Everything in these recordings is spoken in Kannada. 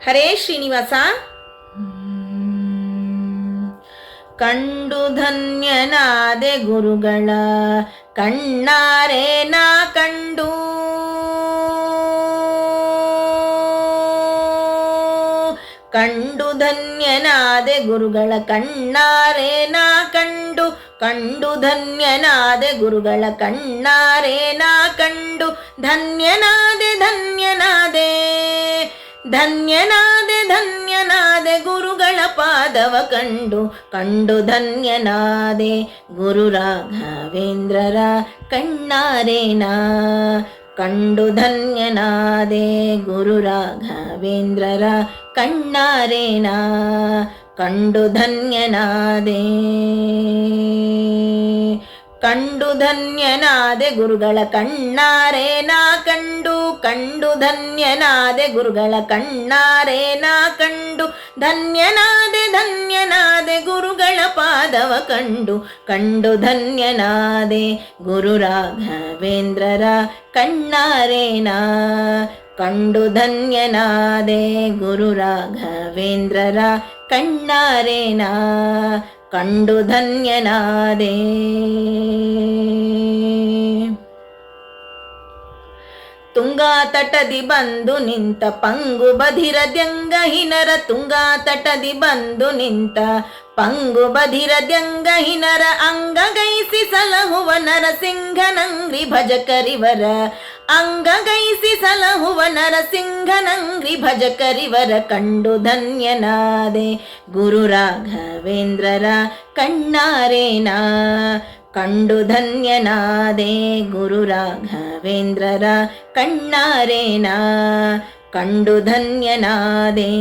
ಹರೇ ಶ್ರೀನಿವಾಸ. ಕಂಡು ಧನ್ಯನಾದೆ ಗುರುಗಳ ಕಣ್ಣಾರೆ ನಾ ಕಂಡು, ಕಂಡು ಧನ್ಯನಾದೆ ಗುರುಗಳ ಕಣ್ಣಾರೆ ನಾ ಕಂಡು, ಕಂಡು ಧನ್ಯನಾದೆ ಗುರುಗಳ ಕಣ್ಣಾರೆ ನಾ ಕಂಡು, ಧನ್ಯನಾದೆ ಧನ್ಯನಾದೆ ಧನ್ಯನಾದೆ ಧನ್ಯನಾದೆ ಗುರುಗಳ ಪಾದವ ಕಂಡು, ಕಂಡು ಧನ್ಯನಾದೆ ಗುರು ರಾಘವೇಂದ್ರರ ಕಣ್ಣಾರೆ ನಾ ಕಂಡು, ಧನ್ಯನಾದೆ ಗುರು ರಾಘವೇಂದ್ರರ ಕಣ್ಣಾರೆ ನಾ ಕಂಡು, ಧನ್ಯನಾದೆ ಕಂಡು ಧನ್ಯನಾದೆ ಗುರುಗಳ ಕಣ್ಣಾರೆ ನಾ ಕಂಡು, ಕಂಡು ಧನ್ಯನಾದೆ ಗುರುಗಳ ಕಣ್ಣಾರೆ ನಾ ಕಂಡು, ಧನ್ಯನಾದೆ ಧನ್ಯನಾದೆ ಗುರುಗಳ ಪಾದವ ಕಂಡು, ಕಂಡು ಧನ್ಯನಾದೆ ಗುರು ರಾಘವೇಂದ್ರರ ಕಣ್ಣಾರೆ ನಾ ಕಂಡು, ಧನ್ಯನಾದೆ ಗುರು ರಾಘವೇಂದ್ರರ ಕಣ್ಣಾರೆ ನಾ ಕಂಡು, ಧನ್ಯನಾದೆ. ತುಂಗಾ ತಟದಿ ಬಂದು ನಿಂತ ಪಂಗು ಬಧಿರದ್ಯಂಗಹಿನರ, ತುಂಗಾ ತಟದಿ ಬಂದು ನಿಂತ ಪಂಗು ಬಧಿರದ್ಯಂಗಹಿನರ, ಅಂಗಗೈಸಿ ಸಲಹುವ ನರಸಿಂಹನಂಗ್ರಿ ಭಜಕರಿವರ, ಅಂಗಗೈಸಿ ಸಲಹುವ ನರಸಿಂಹನಂಗ್ರಿ ಭಜಕರಿವರ, ಕಂಡು ಧನ್ಯನಾದೆ ಗುರು ರಾಘವೇಂದ್ರರ ಕಣ್ಣಾರೆ ನಾ ಕಂಡು, ಧನ್ಯನಾದೆ ಗುರು ರಾಘವೇಂದ್ರರ ಕಣ್ಣಾರೆ ನಾ ಕಂಡು, ಧನ್ಯನಾದೆ.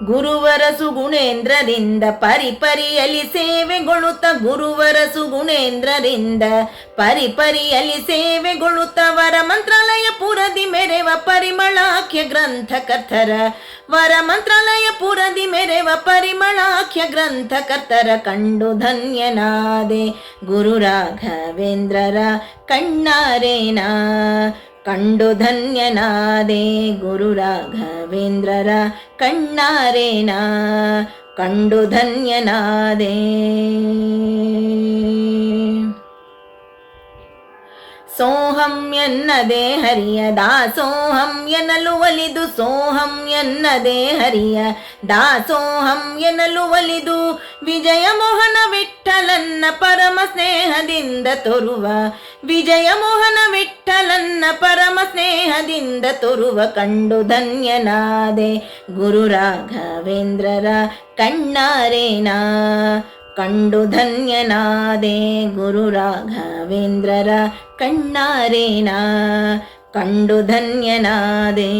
ಗುರುವರ ಸುಗುಣೇಂದ್ರರಿಂದ ಪರಿಪರಿಯಲಿ ಸೇವೆಗೊಳುತ್ತ, ಗುರುವರ ಸುಗುಣೇಂದ್ರರಿಂದ ಪರಿಪರಿಯಲಿ ಸೇವೆಗೊಳುತ್ತ, ವರ ಮಂತ್ರಾಲಯ ಪುರದಿ ಮೆರೆವ ಪರಿಮಳಾಖ್ಯ ಗ್ರಂಥಕರ್ತರ, ವರ ಮಂತ್ರಾಲಯ ಪುರದಿ ಮೆರೆವ ಪರಿಮಳಾಖ್ಯ ಗ್ರಂಥಕರ್ತರ, ಕಂಡು ಧನ್ಯನಾದೆ ಗುರು ರಾಘವೇಂದ್ರರ ಕಣ್ಣಾರೆ ನಾ ಕಂಡು, ಧನ್ಯನಾದೆ ಗುರು ರಾಘವೇಂದ್ರರ ಕಣ್ಣಾರೆ ನಾ ಕಂಡು, ಧನ್ಯನಾದೆ. ಸೋಹಂ ಎನ್ನದೆ ಹರಿಯ ದಾಸೋಹಂ ಎನ್ನಲು ಒಲಿದು, ಸೋಹಂ ಎನ್ನದೆ ಹರಿಯ ದಾಸೋಹಂ ಎನ್ನಲು ಒಲಿದು, ವಿಜಯ ಮೋಹನ ವಿಠಲನ್ನ ಪರಮ ಸ್ನೇಹದಿಂದ ತೋರುವ, ವಿಜಯ ಮೋಹನ ವಿಠಲನ್ನ ಪರಮ ಸ್ನೇಹದಿಂದ ತೋರುವ, ಕಂಡು ಧನ್ಯನಾದೆ ಗುರು ರಾಘವೇಂದ್ರರ ಕಣ್ಣಾರೆ ನಾ ಕಂಡು, ಧನ್ಯನಾದೆ ಗುರು ರಾಘವೇಂದ್ರರ ಕಣ್ಣಾರೆ ನಾ ಕಂಡು, ಧನ್ಯನಾದೆ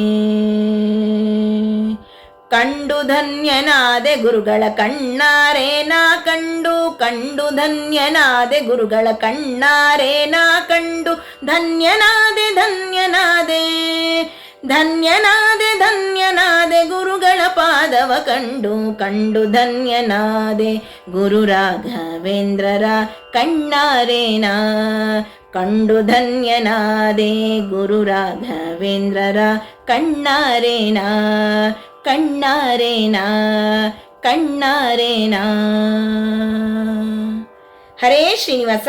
ಕಂಡು ಧನ್ಯನಾದೆ ಗುರುಗಳ ಕಣ್ಣಾರೆ ನಾ ಕಂಡು, ಕಂಡು ಧನ್ಯನಾದೆ ಗುರುಗಳ ಕಣ್ಣಾರೆ ನಾ ಕಂಡು, ಧನ್ಯನಾದೆ ಧನ್ಯನಾದೆ ಧನ್ಯನಾದೆ ಧನ್ಯನಾದೆ ಗುರುಗಳ ಪಾದವ ಕಂಡು, ಕಂಡು ಧನ್ಯನಾದೆ ಗುರು ರಾಘವೇಂದ್ರರ ಕಣ್ಣಾರೆ ನಾ ಕಂಡು, ಧನ್ಯನಾದೆ ಗುರು ರಾಘವೇಂದ್ರರ ಕಣ್ಣಾರೆ ನಾ ಕಣ್ಣಾರೆ ನಾ ಕಣ್ಣಾರೆ ನಾ. ಹರೇ ಶ್ರೀನಿವಾಸ.